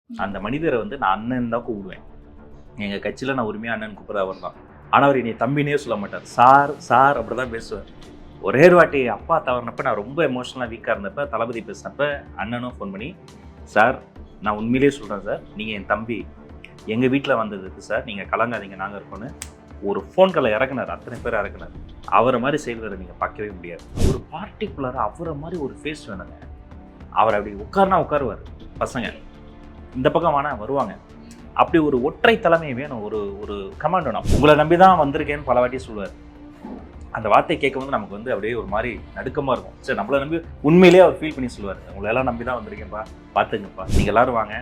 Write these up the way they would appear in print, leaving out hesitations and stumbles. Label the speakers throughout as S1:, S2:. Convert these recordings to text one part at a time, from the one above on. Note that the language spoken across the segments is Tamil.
S1: அந்த மனிதரை வந்து நான் அண்ணன் தான் கூப்பிடுவேன். எங்கள் கட்சியில் நான் உரிமையாக அண்ணன் கூப்பிட்றது அவர் தான். ஆனால் அவர் என்னை தம்பினே சொல்ல மாட்டார். சார் சார் அப்படி தான் பேசுவார். ஒரே ஒரு வாட்டி அப்பா தவறினப்ப நான் ரொம்ப எமோஷனலாக வீக்காக இருந்தப்ப தளபதி பேசினப்ப அண்ணனும் ஃபோன் பண்ணி, சார் நான் உண்மையிலேயே சொல்கிறேன் சார், நீங்கள் என் தம்பி, எங்கள் வீட்டில் வந்ததுக்கு சார் நீங்கள் கலங்காதீங்க நாங்கள் இருக்கோன்னு ஒரு ஃபோன் காலை இறக்குனார். அத்தனை பேர் இறக்குனார். அவரை மாதிரி செயல்வரை நீங்கள் பார்க்கவே முடியாது. ஒரு பார்ட்டிகுலராக அவரை மாதிரி ஒரு ஃபேஸ் வேணுங்க. அவர் அப்படி உட்காருனா உட்காருவார். பசங்க இந்த பக்கம் வானா வருவாங்க. அப்படி ஒரு ஒற்றை தலைமை வேணும். ஒரு கமாண்ட் வேணும். உங்களை நம்பி தான் வந்திருக்கேன்னு பல வாட்டி சொல்லுவார். அந்த வார்த்தையை கேட்கும்போது நமக்கு வந்து அப்படியே ஒரு மாதிரி நடுக்கமாக இருக்கும். சரி, நம்மளை நம்பி உண்மையிலேயே அவர் ஃபீல் பண்ணி சொல்லுவார். உங்களை எல்லாம் நம்பி தான் வந்திருக்கேன்ப்பா, பார்த்துங்கப்பா, நீங்கள் எல்லோரும் வாங்க,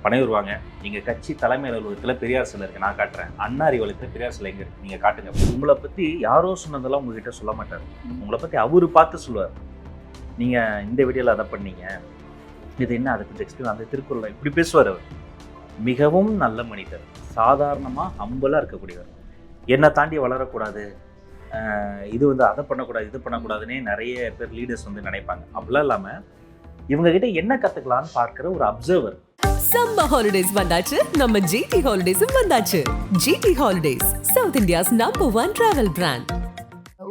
S1: பனையூர் வாங்க, நீங்கள் கட்சி தலைமை அலுவலகத்தில் பெரியார் சிலை இருக்குது, நான் காட்டுறேன். அண்ணா அறிவாலயத்தில் பெரியார் சிலை எங்கே இருக்குது, நீங்கள் காட்டுங்க. உங்களை பற்றி யாரோ சொன்னதெல்லாம் உங்ககிட்ட சொல்ல மாட்டார். உங்களை பற்றி அவர் பார்த்து சொல்லுவார். நீங்கள் இந்த வீடியோவில் அதை பண்ணீங்க, இது என்ன, அதை கொஞ்சம் எக்ஸ்பிளைன், அந்த திருக்குறள் இப்படி பேசுவார். அவர் மிகவும் நல்ல மனிதர். சாதாரணமாக ஹம்பலாக இருக்கக்கூடியவர். என்னை தாண்டி வளரக்கூடாது, இது வந்து அதை பண்ணக்கூடாது, இது பண்ணக்கூடாதுன்னே நிறைய பேர் லீடர்ஸ் வந்து நினைப்பாங்க. அப்படிலாம் இல்லாமல் இவங்ககிட்ட என்ன கற்றுக்கலான்னு பார்க்குற ஒரு அப்சர்வர்.
S2: சம்மர் ஹாலிடேஸ் வந்தாச்சு, நம்ம ஜிடி ஹாலிடேஸும் வந்தாச்சு. GT holidays, south India's number 1 travel brand.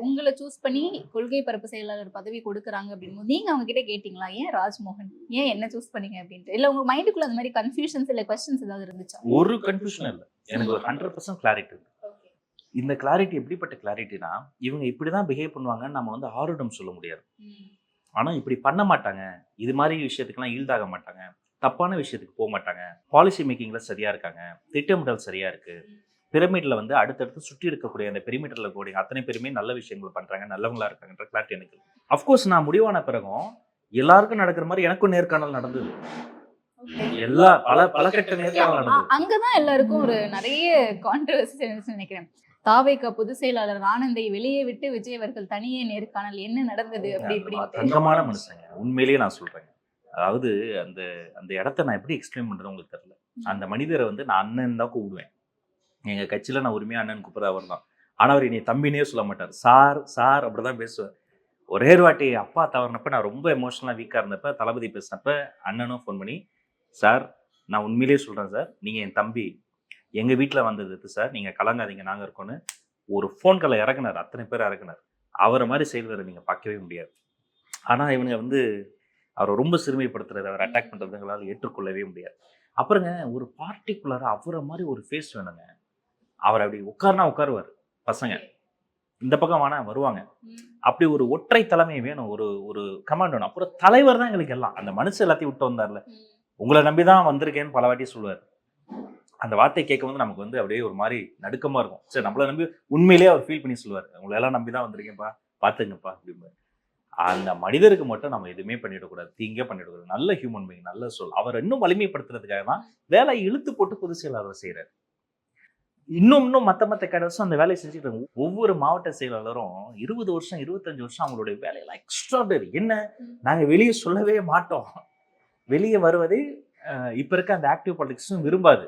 S3: உங்களை சூஸ் பண்ணி கொள்கை பரப்பு செயலாளர் பதவி கொடுக்குறாங்க அப்படின்னு நீங்க அவங்க கிட்ட கேட்டீங்களா, ஏன் ராஜ்மோகன், ஏன் என்ன சூஸ் பண்ணீங்க அப்படின்ட்டு? இல்ல உங்க மைண்டுக்குள்ள அந்த மாதிரி கன்ஃபியூஷன்ஸ் இல்ல கொஸ்டின்ஸ் ஏதாவது இருந்துச்சா?
S1: ஒரு கன்ஃபியூஷன் இல்லை, எனக்கு ஒரு 100% கிளாரிட்டி இருக்கு. இந்த கிளாரிட்டி எப்படிப்பட்ட கிளாரிட்டினா, இவங்க இப்படிதான் பிஹேவ் பண்ணுவாங்கன்னு நம்ம வந்து ஆருடம் சொல்ல முடியாது. ஆனா இப்படி பண்ண மாட்டாங்க, இது மாதிரி விஷயத்துக்கெல்லாம் ஈல்டாக மாட்டாங்க, தப்பான விஷயத்துக்கு போக மாட்டாங்க, பாலிசி மேக்கிங்ல சரியா இருக்காங்க, திட்டமிடல் சரியா இருக்கு, பிரமிட்ல வந்து அடுத்தடுத்து சுற்றி இருக்கக்கூடிய அந்த பெரிமீட்டர்ல கூடிய அத்தனை பேருமே நல்ல விஷயங்கள் பண்றாங்க, நல்லவங்களா இருக்காங்கன்ற கிளாரிட்டி எனக்கு. அஃப்கோர்ஸ் நான் முடிவான பிறகும் எல்லாருக்கும் நடக்கிற மாதிரி எனக்கும் நேர்காணல் நடந்தது. எல்லா பல கட்ட நேர்காணல் நடந்தது.
S3: அங்கதான் எல்லாருக்கும் ஒரு நிறைய கான்ட்ரோவர்சி நினைக்கிறேன். தாவேகா பொதுச் செயலாளர் ஆனந்தை வெளியே விட்டு விஜய் அவர்கள் தனியே நேர்காணல், என்ன நடந்தது அப்படி இப்படி?
S1: தங்கமான மனுஷங்க, உண்மையிலேயே நான் சொல்றேன். அதாவது அந்த அந்த இடத்த நான் எப்படி எக்ஸ்பிளைன் பண்றது உங்களுக்கு தெரியல. அந்த மனிதரை வந்து நான் அண்ணன் தான் கூப்பிடுவேன். எங்க கட்சியில நான் உரிமையா அண்ணன் கூப்பிட்றது அவர் தான். ஆனா அவர் என்னை தம்பினே சொல்ல மாட்டார். சார் சார் அப்படிதான் பேசுவார். ஒரே ஒரு வாட்டி அப்பா தவறினப்ப நான் ரொம்ப எமோஷனலாக வீக்காக இருந்தப்ப தளபதி பேசினப்ப அண்ணனும் ஃபோன் பண்ணி, சார் நான் உண்மையிலேயே சொல்கிறேன் சார், நீங்கள் என் தம்பி, எங்கள் வீட்டில் வந்ததுக்கு சார் நீங்கள் கலங்காதீங்க நாங்கள் இருக்கோன்னு ஒரு ஃபோன் காலை இறக்குனார். அத்தனை பேர் இறக்குனார். அவரை மாதிரி செயல்வரை நீங்கள் பார்க்கவே முடியாது. ஆனால் இவங்க வந்து அவரை ரொம்ப சிறுமைப்படுத்துறது, அவர் அட்டாக் பண்ணுறதுங்களால் ஏற்றுக்கொள்ளவே முடியாது. அப்புறங்க ஒரு பார்ட்டிகுலராக அவரை மாதிரி ஒரு ஃபேஸ் வேணுங்க. அவர் அப்படி உட்காருனா உட்காருவார். பசங்க இந்த பக்கம் வானா வருவாங்க. அப்படி ஒரு ஒற்றை தலைமை வேணும். ஒரு கமாண்ட் வேணும். அப்புறம் தலைவர் தான் எங்களுக்கு எல்லாம். அந்த மனுஷன் எல்லாத்தையும் விட்டு வந்தார்ல, உங்களை நம்பி தான் வந்திருக்கேன்னு பல வாட்டி சொல்லுவார். அந்த வார்த்தையை கேட்கும்போது நமக்கு வந்து அப்படியே ஒரு மாதிரி நடுக்கமாக இருக்கும். சரி, நம்மளை நம்பி உண்மையிலேயே அவர் ஃபீல் பண்ணி சொல்லுவார். உங்களை எல்லாம் நம்பி தான் வந்திருக்கேன்ப்பா, பார்த்துங்கப்பா அப்படிம்பார். அந்த மனிதருக்கு மட்டும் நம்ம எதுவுமே பண்ணிடக்கூடாது, தீங்கே பண்ணிடக்கூடாது. நல்ல ஹியூமன் பீயிங், நல்ல சொல். அவர் இன்னும் வலிமைப்படுத்துறதுக்காக தான் வேலையை இழுத்து போட்டு பொதுச் செயலாளர் செய்கிறார். இன்னும் மற்ற கடவுளும் அந்த வேலையை செஞ்சுட்டு இருக்காங்க. ஒவ்வொரு மாவட்ட செயலாளரும் 20 வருஷம் 25 வருஷம் அவங்களுடைய வேலையெல்லாம் எக்ஸ்ட்ராடனரி. என்ன, நாங்கள் வெளியே சொல்லவே மாட்டோம். வெளியே வருவதே இப்போ இருக்க அந்த ஆக்டிவ் பாலிடிக்ஸும் விரும்பாது.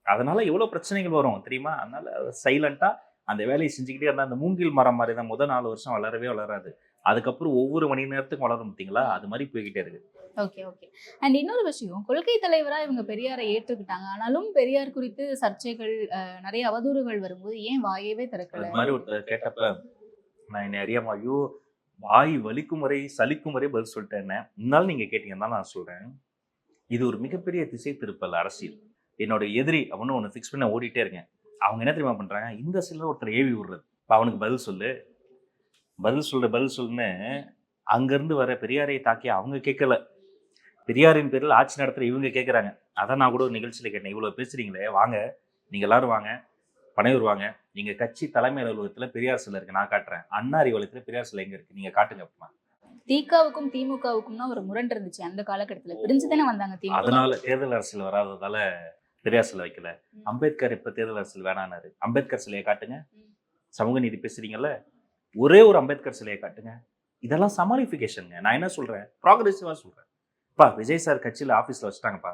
S1: அதனால எவ்வளோ பிரச்சனைகள் வரும் தெரியுமா? அதனால சைலண்டா அந்த வேலையை செஞ்சுக்கிட்டே இருந்தால் அந்த மூங்கில் மரம் மாதிரி தான் முதல் 4 வருஷம் வளரவே வளராது. அதுக்கப்புறம் ஒவ்வொரு மணி நேரத்துக்கும் வளரும் பார்த்தீங்களா, அது மாதிரி போய்கிட்டே இருக்கு.
S3: ஓகே. அண்ட் இன்னொரு விஷயம், கொள்கை தலைவரா இவங்க பெரியாரை ஏற்றுக்கிட்டாங்க. ஆனாலும் பெரியார் குறித்து சர்ச்சைகள், நிறைய அவதூறுகள் வரும்போது ஏன் வாயவே திறக்கல?
S1: அது மாதிரி ஒரு கேட்டப்ப நான் என்ன அறியாம, ஐயோ வாய் வலிக்கும் வரை சலிக்கும் வரை பதில் சொல்லிட்டேன். முன்னாலும் நீங்க கேட்டீங்கன்னா நான் சொல்றேன், இது ஒரு மிகப்பெரிய திசை திருப்பல் அரசியல். என்னோட எதிரி அவனு ஒன்று ஃபிக்ஸ் பண்ண ஓடிட்டே இருக்கேன். அவங்க என்ன தெரியுமா பண்றாங்க, இந்த சில ஒருத்தர் ஏவி விடுறது. இப்போ அவனுக்கு பதில் சொல்லுன்னு அங்கிருந்து வர பெரியாரை தாக்கி அவங்க கேட்கல, பெரியாரின் பேரில் ஆட்சி நடத்துகிற இவங்க கேட்குறாங்க. அதான் நான் கூட ஒரு நிகழ்ச்சியில் கேட்டேன், இவ்வளோ பேசுறீங்களே, வாங்க நீங்கள் எல்லாரும் வாங்க, பனையூர் வாங்க, நீங்கள் கட்சி தலைமை அலுவலகத்தில் பெரியார் சிலை இருக்குது, நான் காட்டுறேன். அண்ணா அறிவாலயத்தில் பெரியார் சிலை எங்கே இருக்குது, நீங்கள் காட்டுங்க அப்படின்னா.
S3: திகாவுக்கும் திமுகவுக்கும் தான் ஒரு முரண் இருந்துச்சு அந்த காலகட்டத்தில். பிரிஞ்சு தானே வந்தாங்க திமுக.
S1: அதனால தேர்தல் அரசியல் வராததால பெரியார் சிலை வைக்கல. அம்பேத்கர் இப்போ தேர்தல் அரசியல் வேணானாரு. அம்பேத்கர் சிலையை காட்டுங்க. சமூக நீதி பேசுறீங்கல்ல, ஒரே ஒரு அம்பேத்கர் சிலையை காட்டுங்க. இதெல்லாம் சமாளிஃபிகேஷனுங்க. நான் என்ன சொல்றேன், ப்ராக்ரெசிவா சொல்றேன். விஜய் சார் கட்சியில் ஆஃபீஸில் வச்சுட்டாங்கப்பா,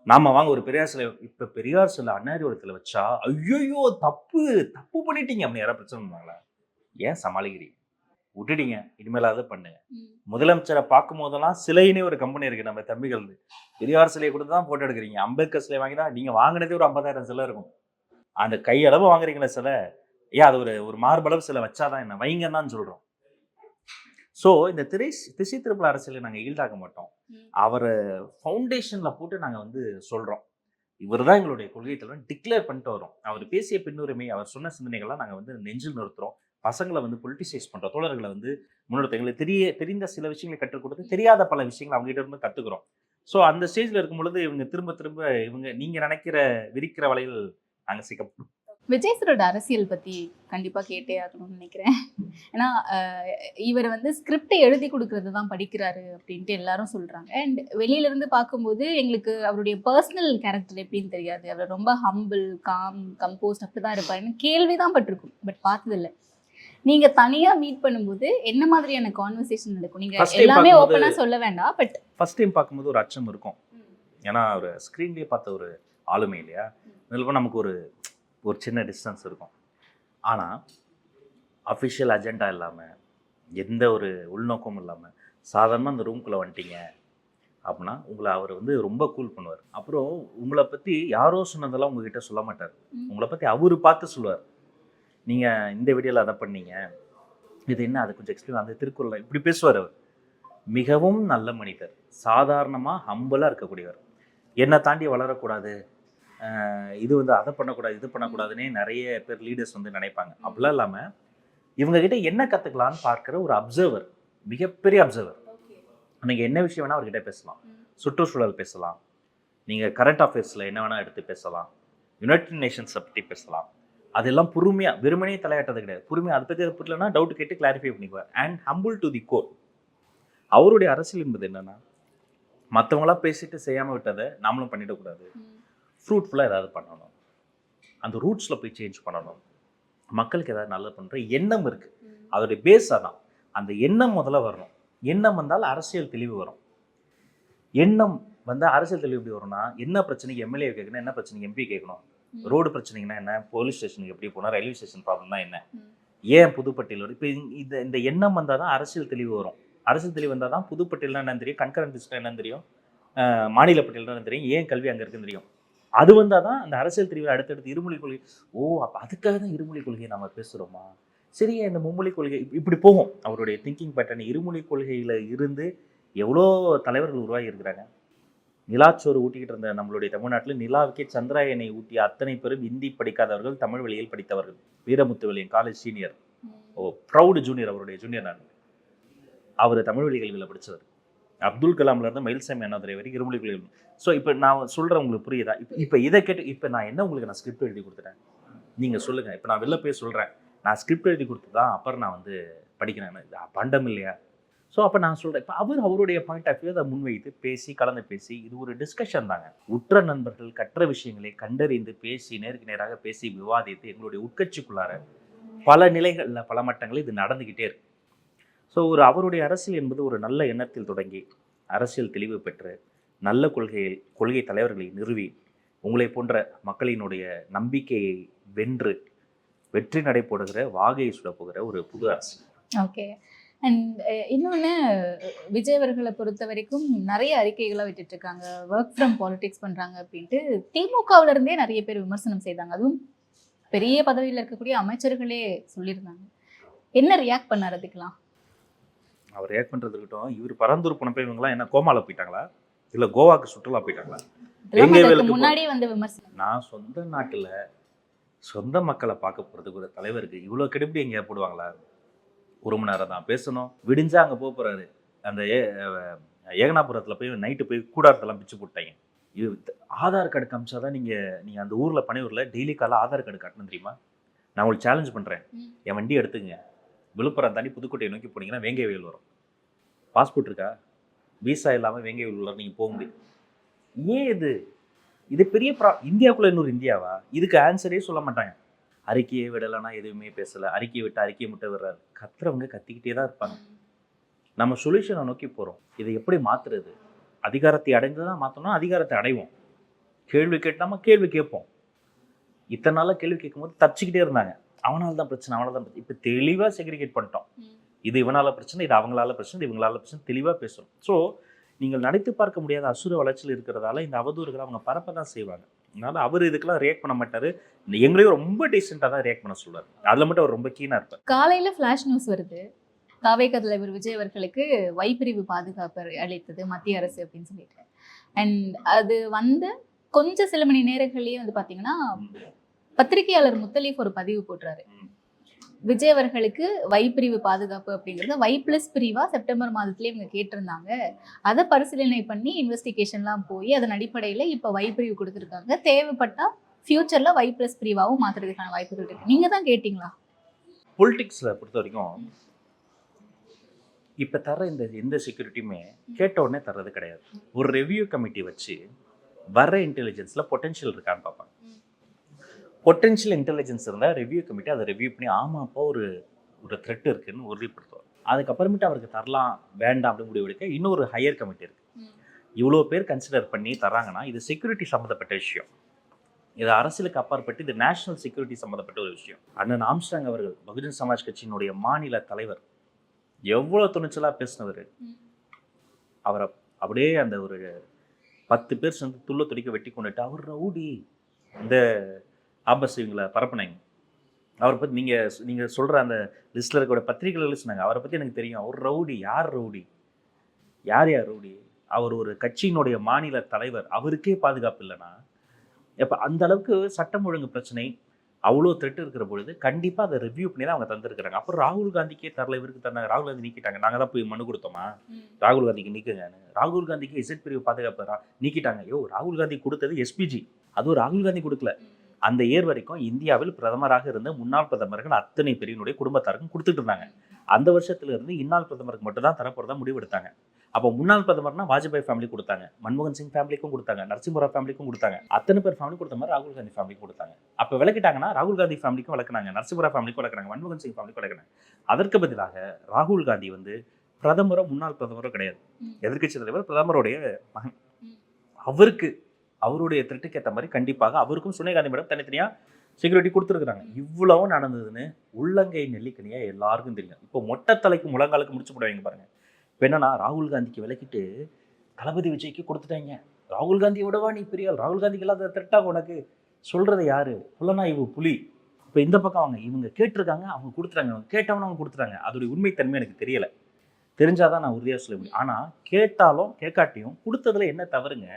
S1: நாம வாங்க ஒரு பெரியார் சிலை. இப்போ பெரியார் சிலை அண்ணாரிவரத்தில் வச்சா ஐயோ தப்பு பண்ணிட்டீங்க அப்படின்னு யாராவது பிரச்சனை பண்ணாங்களா? ஏன் சமாளிக்கிறீங்க? விட்டுட்டீங்க, இனிமேல் அதை பண்ணுங்க. முதலமைச்சரை பார்க்கும் போதெல்லாம் சிலைன்னு ஒரு கம்பெனி இருக்கு நம்ம தம்பிகள், பெரியார் சிலையை கொடுத்து தான் போட்டோ எடுக்கிறீங்க. அம்பேத்கர் சிலை வாங்கி தான் நீங்க வாங்கினதே ஒரு 50,000 சிலை இருக்கும். அந்த கையளவு வாங்குறீங்களா சிலை, ஏன் அது ஒரு மார்பளவு சிலை வச்சாதான் என்ன, வைங்கன்னு தான் சொல்றோம். ஸோ இந்த திசை திருப்பல அரசியலை நாங்கள் ஈல்டாக்க மாட்டோம். அவரை ஃபவுண்டேஷன்ல போட்டு நாங்கள் வந்து சொல்றோம், இவர் தான் எங்களுடைய கொள்கை தலைவர் டிக்ளேர் பண்ணிட்டு வரோம். அவர் பேசிய பின்னுரிமை, அவர் சொன்ன சிந்தனைகள்லாம் நாங்கள் வந்து நெஞ்சில் நிறுத்துறோம். பசங்களை வந்து பொலிட்டிசைஸ் பண்றோம், தோழர்களை வந்து முன்னெடுத்து எங்களுக்கு தெரிந்த சில விஷயங்களை கற்றுக் கொடுத்து தெரியாத பல விஷயங்களை அவங்க கிட்ட இருந்து கத்துக்கிறோம். ஸோ அந்த ஸ்டேஜ்ல இருக்கும் பொழுது இவங்க திரும்ப நீங்க நினைக்கிற விரிக்கிற வலையில் நாங்க சிக்கப்படும்.
S3: விஜய் சாரோட அரசியல் பத்தி கண்டிப்பா கேட்டே ஆகணும்னு நினைக்கிறேன். ஏன்னா இவர் வந்து ஸ்கிரிப்டை எழுதி கொடுக்கறது தான் படிக்கிறாரு அப்படின்ட்டு எல்லாரும் சொல்றாங்க. அண்ட் வெளியில இருந்து பார்க்கும்போது எங்களுக்கு அவருடைய பர்சனல் கேரக்டர் எப்படின்னு தெரியாது. அவர் ரொம்ப ஹம்பிள், காம், கம்போஸ்ட் அப்படிதான் இருப்பாருன்னு கேள்விதான் பட்டிருக்கும், பட் பார்த்ததில்லை. நீங்க தனியா மீட் பண்ணும்போது என்ன மாதிரியான கான்வர்சேஷன் நடக்கும்? நீங்க எல்லாமே ஓப்பனா சொல்ல வேண்டாம், பட்
S1: ஃபர்ஸ்ட் டைம் பார்க்கும்போது ஒரு அச்சம் இருக்கும். ஏன்னா ஒரு ஸ்க்ரீன்லேயே பார்த்த ஒரு ஆளுமை இல்லையா, அதில் நமக்கு ஒரு சின்ன டிஸ்டன்ஸ் இருக்கும். ஆனால் அஃபிஷியல் அஜெண்டா இல்லாமல், எந்த ஒரு உள்நோக்கமும் இல்லாமல் சாதாரணமாக அந்த ரூம்குள்ளே வந்துட்டீங்க அப்படின்னா உங்களை அவர் வந்து ரொம்ப கூல் பண்ணுவார். அப்புறம் உங்களை பற்றி யாரோ சொன்னதெல்லாம் உங்ககிட்ட சொல்ல மாட்டார், உங்களை பற்றி அவர் பார்த்து சொல்லுவார். நீங்கள் இந்த வீடியோவில் அதை பண்ணீங்க, இது என்ன, அதை கொஞ்சம் எக்ஸ்பிளைன், அந்த திருக்குறள் இப்படி பேசுவார். அவர் மிகவும் நல்ல மனிதர், சாதாரணமாக ஹம்பிளாக இருக்கக்கூடியவர். என்னை தாண்டி வளரக்கூடாது, இது வந்து அதை பண்ணக்கூடாது, இது பண்ணக்கூடாதுன்னே நிறைய பேர் லீடர்ஸ் வந்து நினைப்பாங்க. அப்படிலாம் இல்லாமல் இவங்ககிட்ட என்ன கற்றுக்கலான்னு பார்க்குற ஒரு அப்சர்வர், மிகப்பெரிய அப்சர்வர். நீங்கள் என்ன விஷயம் வேணால் அவர்கிட்ட பேசலாம், சுற்றுச்சூழல் பேசலாம், நீங்கள் கரண்ட் அஃபேர்ஸில் என்ன வேணால் எடுத்து பேசலாம், யுனைடெட் நேஷன்ஸை பற்றி பேசலாம். அதெல்லாம் பொறுமையாக, வெறுமனே தலையாட்டது கிடையாது, பொறுமையாக அதை பற்றி புரியலன்னா டவுட் கேட்டு கிளாரிஃபை பண்ணிக்குவார். And humble to the core. அவருடைய அரசியல் என்பது என்னென்னா, மற்றவங்களாம் பேசிட்டு செய்யாமல் விட்டதை நாமளும் பண்ணிடக்கூடாது, ஃப்ரூட்ஃபுல்லாக ஏதாவது பண்ணணும், அந்த ரூட்ஸில் போய் சேஞ்ச் பண்ணணும், மக்களுக்கு ஏதாவது நல்லது பண்ணுற எண்ணம் இருக்குது. அதோடைய பேஸ் அதான். அந்த எண்ணம் முதல்ல வரணும். எண்ணம் வந்தால் அரசியல் தெளிவு வரும். எண்ணம் வந்தால் அரசியல் தெளிவு எப்படி வரும்னா, என்ன பிரச்சனைக்கு எம்எல்ஏ கேட்கணும், என்ன பிரச்சனைக்கு எம்பி கேட்கணும், ரோடு பிரச்சனைக்குன்னா என்ன, போலீஸ் ஸ்டேஷனுக்கு எப்படி போனால், ரயில்வே ஸ்டேஷன் ப்ராப்ளம்னா என்ன, ஏன் புதுப்பட்டியல், இப்போ இந்த எண்ணம் வந்தால் தான் அரசியல் தெளிவு வரும். அரசியல் தெளிவு வந்தால் தான் புதுப்பட்டியல்னா என்னன்னு தெரியும், கன்கரண்ட் லிஸ்ட்னா என்னன்னு தெரியும், மாநில பட்டியல்னா தெரியும், ஏன் கல்வி அங்கே இருக்குன்னு தெரியும். அது வந்தால் தான் அந்த அரசியல் தெளிவு. அடுத்தடுத்து இருமொழி கொள்கை, அப்போ அதுக்காக தான் இருமொழி கொள்கையை நம்ம பேசுகிறோமா, சரியா இந்த மும்மொழி கொள்கை, இப்படி போகும் அவருடைய திங்கிங் பேட்டர்ன். இருமொழி கொள்கையில் இருந்து எவ்வளோ தலைவர்கள் உருவாகி இருக்கிறாங்க. நிலாச்சோறு ஊட்டிக்கிட்டு இருந்த நம்மளுடைய தமிழ்நாட்டில் நிலாவுக்கே சந்திராயனை ஊட்டிய அத்தனை பேரும் ஹிந்தி படிக்காதவர்கள், தமிழ் வழியில் படித்தவர்கள். வீரமுத்துவெளியன் காலேஜ் சீனியர், ப்ரௌடு ஜூனியர், அவருடைய ஜூனியர் நான். அவர் தமிழ் வழி கல்வியில் படித்தவர். அப்துல் கலாம்லேருந்து மயில்சாமி அண்ணாதுரை வரைக்கும் இருமொழி கொள்கை. ஸோ இப்போ நான் சொல்கிறேன், உங்களுக்கு புரியுதா? இப்போ இதை கேட்டு இப்போ நான் என்ன உங்களுக்கு நான் ஸ்கிரிப்ட் எழுதி கொடுத்துட்டேன், நீங்கள் சொல்லுங்கள். இப்போ நான் வெளில போய் சொல்கிறேன், நான் ஸ்கிரிப்ட் எழுதி கொடுத்து தான் அப்புறம் நான் வந்து படிக்கிறேன், பண்டம் இல்லையா? ஸோ அப்போ நான் சொல்கிறேன், இப்போ அவருடைய பாயிண்ட் ஆஃப் வியூ அதை முன்வைத்து பேசி கலந்து பேசி, இது ஒரு டிஸ்கஷன் தாங்க. உற்ற நண்பர்கள் கற்ற விஷயங்களை கண்டறிந்து பேசி, நேருக்கு நேராக பேசி விவாதித்து, எங்களுடைய உட்கட்சிக்குள்ளார பல நிலைகளில் பல மட்டங்களில் இது நடந்துக்கிட்டே இருக்கு. ஸோ அவருடைய அரசியல் என்பது ஒரு நல்ல எண்ணத்தில் தொடங்கி அரசியல் தெளிவு பெற்று நல்ல கொள்கை தலைவர்களை நிறுவி உங்களை போன்ற மக்களினுடைய நம்பிக்கையை வென்று வெற்றி நடை போடுகிற, வாகையை சுட போகிற ஒரு புது அரசு.
S3: ஓகே. அண்ட் இன்னொன்று, விஜய் அவர்களை பொறுத்த வரைக்கும் நிறைய அறிக்கைகளாக விட்டுட்டு இருக்காங்க, ஒர்க் ஃப்ரம் பாலிடிக்ஸ் பண்ணுறாங்க அப்படின்ட்டு திமுகவுல இருந்தே நிறைய பேர் விமர்சனம் செய்தாங்க. அதுவும் பெரிய பதவியில் இருக்கக்கூடிய அமைச்சர்களே சொல்லியிருந்தாங்க. என்ன ரியாக்ட் பண்ணார் அதுக்கெல்லாம்?
S1: அவர் ரியாக்ட் பண்ணுறதுக்கிட்டோம், இவர் பரந்தூர் போனப்போ இவங்களாம் என்ன கோமாவில் போயிட்டாங்களா, இல்லை கோவாக்கு சுற்றுலா போயிட்டாங்களா?
S3: முன்னாடி வந்து விமர்சனம்.
S1: நான் சொந்த நாட்டில் சொந்த மக்களை பார்க்க போகிறதுக்கு ஒரு தலைவருக்கு இவ்வளோ கெடுபடி எங்கேயா போடுவாங்களா? 1 மணி நேரம் தான் பேசணும், விடிஞ்சா அங்கே போக போகிறாரு. அந்த ஏகனாபுரத்தில் போய் நைட்டு போய் கூடாரத்தெல்லாம் பிச்சு போட்டாங்க. இது ஆதார் கார்டு காமிச்சா தான் நீங்கள் அந்த ஊரில் பனையூரில் டெய்லி காலையில் ஆதார் கார்டு காட்டணும் தெரியுமா? நான் உங்களுக்கு சேலஞ்ச் பண்ணுறேன், என் வண்டி எடுத்துங்க, விழுப்புரம் தாண்டி புதுக்கோட்டையை நோக்கி போனீங்கன்னா வேங்கை வயல் வரும். பாஸ்போர்ட் இருக்கா, வீசா இல்லாமல் வேங்கை வயல் நீங்கள் போக முடியும். ஏன் இது பெரிய இந்தியாவுக்குள்ள இன்னொரு இந்தியாவா? இதுக்கு ஆன்சரே சொல்ல மாட்டாங்க. அறிக்கையை விடலைன்னா எதுவுமே பேசலை, அறிக்கையை விட்டு அறிக்கையை மட்டும் விடுறாரு. கத்துறவங்க கத்திக்கிட்டே தான் இருப்பாங்க. நம்ம சொல்யூஷனை நோக்கி போகிறோம். இதை எப்படி மாற்றுறது? அதிகாரத்தை அடைந்து தான் மாற்றணும், அதிகாரத்தை அடைவோம். கேள்வி கேட்டாமல் கேள்வி கேட்போம். இத்தனை நாளாக கேள்வி கேட்கும்போது தப்பிச்சுக்கிட்டே இருந்தாங்க, அவனால் தான் பிரச்சனை, அவனால் தான் பிரச்சனை. இப்போ தெளிவாக செக்ரிகேட் பண்ணிட்டோம். இது இவனால பிரச்சனை, இது அவங்களால பிரச்சனை, இது இவங்களால பிரச்சனை, தெளிவாக பேசணும். ஸோ நீங்கள் நினைத்து பார்க்க முடியாத அசுர வளர்ச்சியில் இருக்கிறதால இந்த அவதூறுகளை அவங்க பரப்ப தான் செய்வாங்க. அதனால அவர் இதுக்கெல்லாம் ரியாக்ட் பண்ண மாட்டார். எங்களையும் ரொம்ப டீசெண்டாக தான் ரியாக்ட் பண்ண சொல்லுவார். அதில் மட்டும் அவர் ரொம்ப கீனாக இருப்பார்.
S3: காலையில ஃபிளாஷ் நியூஸ் வருது, தாவேகா தலைவர் விஜய் அவர்களுக்கு வைப்பிரிவு பாதுகாப்பு அளித்தது மத்திய அரசு அப்படின்னு சொல்லிட்டு. அண்ட் அது வந்து கொஞ்சம் சில மணி நேரங்கள்லயே வந்து பாத்தீங்கன்னா பத்திரிகையாளர் முத்தலீஃப் ஒரு பதிவு போட்டுறாரு. விஜய் அவர்களுக்கு வைப்பிரிவு பாதுகாப்பு அப்படிங்கிறது Y+ பிரிவா செப்டம்பர் மாதத்துலேயே இவங்க கேட்டிருந்தாங்க. அதை பரிசீலனை பண்ணி இன்வெஸ்டிகேஷன்லாம் போய் அதன் அடிப்படையில் இப்போ வைப்பிரிவு கொடுத்துருக்காங்க. தேவைப்பட்டா ஃபியூச்சர்ல Y+ பிரிவாவும் மாற்றுறதுக்கான வாய்ப்புகள் இருக்கு. நீங்க தான் கேட்டிங்களா?
S1: பொலிட்டிக்ஸில் பொறுத்த வரைக்கும் இப்போ தர எந்த செக்யூரிட்டியுமே கேட்ட உடனே தர்றது கிடையாது. ஒரு ரிவ்யூ கமிட்டி வச்சு வர இன்டெலிஜென்ஸில் பொட்டென்ஷியல் இருக்கான்னு பார்ப்பாங்க. பொட்டென்ஷியல் இன்டெலிஜென்ஸ் இருந்தால் ரிவ்யூ கமிட்டி அதை ரிவ்யூ பண்ணி ஆமாப்பா ஒரு த்ரெட் இருக்குன்னு உறுதிப்படுத்துவார். அதுக்கப்புறமேட்டு அவருக்கு தரலாம் வேண்டாம் அப்படின்னு முடிவு எடுக்க இன்னொரு ஹையர் கமிட்டி இருக்குது. இவ்வளோ பேர் கன்சிடர் பண்ணி தராங்கன்னா இது செக்யூரிட்டி சம்மந்தப்பட்ட விஷயம். இது அரசியலுக்கு அப்பாற்பட்டு இது நேஷனல் செக்யூரிட்டி சம்மந்தப்பட்ட ஒரு விஷயம். அண்ணன் ஆம்ஸ்ட்ராங் அவர்கள் பகுஜன் சமாஜ் கட்சியினுடைய மாநில தலைவர் எவ்வளோ துணிச்சலாக பேசினவர். அவரை அப்படியே அந்த ஒரு 10 பேர் சேர்ந்து துள்ள துடிக்க வெட்டி கொண்டுட்டு அவர் ரவுடி இந்த ஆபஸ் இவங்களை பரப்புனாங்க. அவரை பற்றி நீங்கள் சொல்கிற அந்த லிஸ்ட்டில் இருக்கிற பத்திரிகைகள் சொன்னாங்க. அவரை பற்றி எனக்கு தெரியும். அவர் ரவுடி. யார் ரவுடி? யார் ரவுடி? அவர் ஒரு கட்சியினுடைய மாநில தலைவர். அவருக்கே பாதுகாப்பு இல்லைன்னா இப்போ அந்த அளவுக்கு சட்டம் ஒழுங்கு பிரச்சனை அவ்வளோ த்ரெட் இருக்கிற பொழுது கண்டிப்பாக அதை ரிவ்யூ பண்ணி தான் அவங்க தந்துருக்குறாங்க. அப்புறம் ராகுல் காந்திக்கே தரல, இவருக்கு தந்தாங்க. ராகுல் காந்தி நீக்கிட்டாங்க. நாங்கள் தான் போய் மனு கொடுத்தோமா ராகுல் காந்திக்கு நீக்குங்கன்னு. ராகுல் காந்திக்கு இசட் பிரிவு பாதுகாப்பு நீக்கிட்டாங்க. ராகுல் காந்தி கொடுத்தது SPG. அதுவும் ராகுல் காந்தி கொடுக்கல. அந்த ஏர் வரைக்கும் இந்தியாவில் பிரதமராக இருந்த முன்னாள் பிரதமர்கள் அத்தனை பேரினுடைய குடும்பத்தாருக்கும் கொடுத்துட்டு இருந்தாங்க. அந்த வருஷத்துல இருந்து இந்நாள் பிரதமருக்கு மட்டும் தான் தரப்போறதா முடிவெடுத்தாங்க. அப்போ முன்னாள் பிரதமர்னா வாஜ்பாய் ஃபேமிலி கொடுத்தாங்க, மன்மோகன் சிங் ஃபேமிலிக்கும் கொடுத்தாங்க, நரசிம்மராவ் ஃபேமிலிக்கும் கொடுத்தாங்க. அத்தனை பேர் ஃபேமிலி கொடுத்த மாதிரி ராகுல் காந்தி ஃபேமிலிக்கும் கொடுத்தாங்க. அப்போ விளக்கிட்டாங்கன்னா ராகுல் காந்தி ஃபேமிலிக்கும் விளக்குனாங்க, நரசிம்மராவ் ஃபேமிலிக்கும் விளக்குறாங்க, மன்மோகன் சிங் ஃபேமிலிக்கும் விளக்குறாங்க. அதற்கு பதிலாக ராகுல் காந்தி வந்து பிரதமரோ முன்னாள் பிரதமரோ கிடையாது, எதிர்க்கட்சி தலைவர், பிரதமருடைய மகன். அவருடைய த்ரெட்டுக்கு ஏற்ற மாதிரி கண்டிப்பாக அவருக்கும் சோனியா காந்தி மேடம் தனித்தனியாக செக்யூரிட்டி கொடுத்துருக்குறாங்க. இவ்வளவும் நடந்ததுன்னு உள்ளங்கை நெல்லிக்கனியா எல்லாருக்கும் தெரியும். இப்போ மொட்டை தலைக்கு முழங்காலுக்கு முடிச்சு போடுவாங்க பாருங்க. இப்போ என்னன்னா ராகுல் காந்திக்கு விலக்கிட்டு தளபதி விஜய்க்கு கொடுத்துட்டாங்க. ராகுல் காந்தியை விடவா நீ பெரியாள்? ராகுல் காந்திக்கு இல்லாத த்ரெட்டாக உனக்கு சொல்றது யாரு? புலனாய்வு புலி. இப்போ இந்த பக்கம் இவங்க கேட்டிருக்காங்க, அவங்க கொடுத்துட்டாங்க. அவங்க கேட்டவன அவங்க கொடுத்துட்டாங்க. அதோடைய உண்மைத்தன்மை எனக்கு தெரியலை. தெரிஞ்சாதான் நான் உறுதியாக சொல்ல முடியும். ஆனால் கேட்டாலும் கேட்காட்டியும் கொடுத்ததுல என்ன தவறுங்க?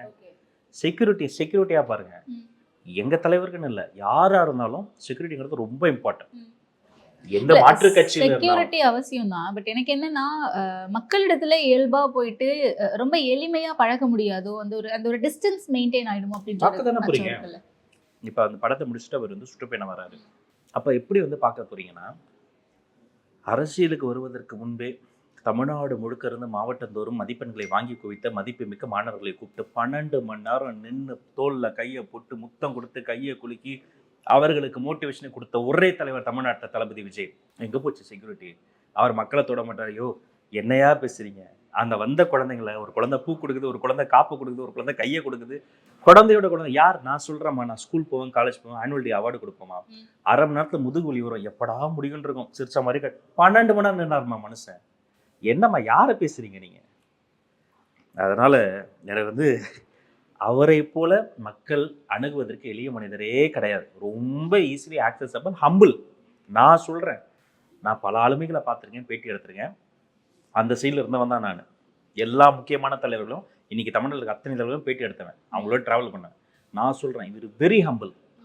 S1: செக்யூரிட்டியாக பாருங்க. எங்க தலைவருக்குன்னு இல்லை, யாரா இருந்தாலும் செக்யூரிட்டிங்கிறது ரொம்ப இம்பார்ட்டன்ட். எந்த மாற்று கட்சியில
S3: செக்யூரிட்டி அவசியம் தான். பட் எனக்கு என்னன்னா மக்களிடத்துல இயல்பா போயிட்டு ரொம்ப எளிமையா பழக முடியாதோ, அந்த ஒரு டிஸ்டன்ஸ் மெயின்டைன் ஆயிடும்
S1: அப்படின்னு புரியுங்க. இப்ப அந்த படத்தை முடிச்சுட்டு அவர் வந்து சுற்றுப்பயணம் வராரு. அப்ப எப்படி வந்து பார்க்க போறீங்கன்னா, அரசியலுக்கு வருவதற்கு முன்பே தமிழ்நாடு முழுக்க இருந்து மாவட்டந்தோறும் மதிப்பெண்களை வாங்கி குவித்த மதிப்புமிக்க மாணவர்களை கூப்பிட்டு 12 மணி நேரம் நின்று தோல்ல கையை போட்டு முத்தம் கொடுத்து கையை குலுக்கி அவர்களுக்கு மோட்டிவேஷனை கொடுத்த ஒரே தலைவர் தமிழ்நாட்டில் தளபதி விஜய். எங்க போச்சு செக்யூரிட்டி? அவர் மக்களை தொட மாட்டார். என்னையா பேசுறீங்க? அந்த வந்த குழந்தைங்களை, ஒரு குழந்தை பூ கொடுக்குது, ஒரு குழந்தை காப்பு கொடுக்குது, ஒரு குழந்தை கையை கொடுக்குது. குழந்தையோட குழந்தை யார்? நான் சொல்றேம்மா, நான் ஸ்கூல் போவேன், காலேஜ் போவேன், ஆனுவல் டே அவார்டு கொடுப்போமா, அரை மணி நேரத்துல முதுகு வலி வரும், எப்படா முடியும்னு இருக்கும். சிரிச்ச மாதிரி 12 மணி நேரம் நின்னாருமா மனுஷன். என்னம்மா யாரை பேசுறீங்க நீங்க? அதனால எனக்கு வந்து அவரை போல மக்கள் அணுகுவதற்கு எளிய மனிதரே கிடையாது. ரொம்ப ஈஸிலி ஆக்சசபிள், ஹம்பிள். நான் சொல்றேன், நான் பல ஆளுமைகளை பார்த்துருக்கேன், பேட்டி எடுத்திருக்கேன். அந்த சைடில் இருந்தவன் தான் நான். எல்லா முக்கியமான தலைவர்களும் இன்னைக்கு தமிழ்நாட்டுக்கு அத்தனை தலைவர்களும் பேட்டி எடுத்தவன், அவங்களோட ட்ராவல் பண்ணேன். நான் சொல்றேன், இவர் very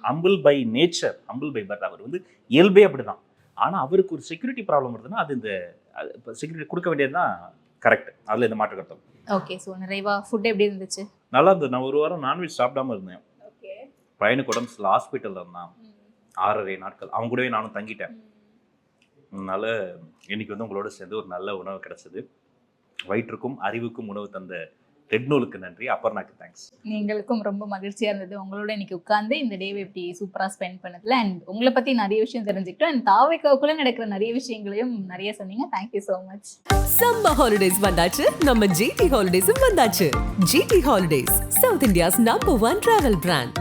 S1: humble by nature, humble by birth. அவர் வந்து இயல்பே அப்படிதான். ஆனால் அவருக்கு ஒரு செக்யூரிட்டி ப்ராப்ளம் வருதுன்னா அது இந்த செக்யூரிட்டி கொடுக்க வேண்டியது தான் கரெக்ட். அதில் இந்த மாற்று கருத்து.
S3: ஓகே, ஸோ நிறைவா ஃபுட் எப்படி இருந்துச்சு?
S1: நல்லா இருந்தது. நான் ஒரு வாரம் நான்வெஜ் சாப்பிடாம இருந்தேன். பையனுக்கு உடம்பு ஹாஸ்பிட்டலில் இருந்தான் 6.5 நாட்கள். அவங்க கூடவே நானும் தங்கிட்டேன். அதனால இன்னைக்கு வந்து உங்களோட சேர்ந்து ஒரு நல்ல உணவு கிடைச்சது. வயிற்றுக்கும் அறிவுக்கும் உணவு தந்த ரெட் நூலுக்கு நன்றி, அப்பர்ணாக்கு தேங்க்ஸ்.
S3: நீங்களுக்கும் ரொம்ப மகிழ்ச்சியா இருந்தது உங்களோட இன்னைக்கு உட்கார்ந்து இந்த டேவை இப்படி சூப்பரா ஸ்பெண்ட் பண்ணதுல. அண்ட் உங்களை பத்தி நிறைய விஷயம் தெரிஞ்சுக்கிட்டோம். அண்ட் தாவேக்காவுக்குள்ள நடக்கிற நிறைய விஷயங்களையும் நிறைய சொன்னீங்க. Thank you so much.
S2: Summer holidays வந்தாச்சு, நம்ம GT ஹாலிடேஸும் வந்தாச்சு. GT holidays, south India's number 1 travel brand.